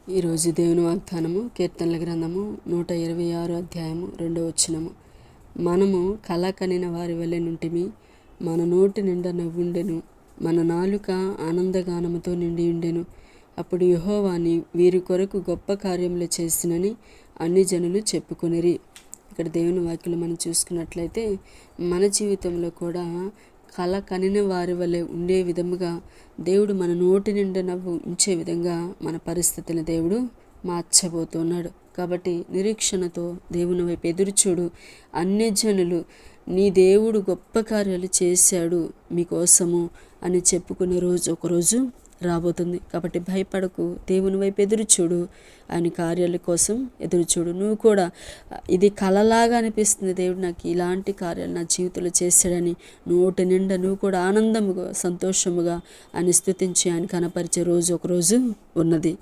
ఈరోజు దేవుని వాగ్దానము కీర్తనల గ్రంథము 126 అధ్యాయము 2వ వచనము. మనము కల కనిన వారి వలె నుంటిమి, మన నోటి నిండా నవ్వుండెను, మన నాలుక ఆనందగానముతో నిండి ఉండెను. అప్పుడు యెహోవాని వీరి కొరకు గొప్ప కార్యములు చేసినని అన్ని జనులు చెప్పుకొనిరి. ఇక్కడ దేవుని వాక్యలు మనం చూసుకున్నట్లయితే మన జీవితంలో కూడా కల కనిన వారి వలె ఉండే విధముగా దేవుడు మన నోటి నిండా నవ్వు ఉంచే విధంగా మన పరిస్థితిని దేవుడు మార్చబోతున్నాడు. కాబట్టి నిరీక్షణతో దేవుని వైపు ఎదురుచూడు. అన్ని జనులు నీ దేవుడు గొప్ప కార్యాలు చేశాడు మీకోసము అని చెప్పుకునే రోజు ఒకరోజు రాబోతుంది. కాబట్టి భయపడకు, దేవుని వైపు ఎదురుచూడు, ఆయన కార్యాల కోసం ఎదురుచూడు. నువ్వు కూడా ఇది కలలాగా అనిపిస్తుంది, దేవుడు నాకు ఇలాంటి కార్యాలు నా జీవితంలో చేశాడని నోటి నిండా నువ్వు కూడా ఆనందముగా సంతోషముగా ఆయన స్తుతించి ఆయన కనపరిచే రోజు ఒకరోజు ఉన్నది.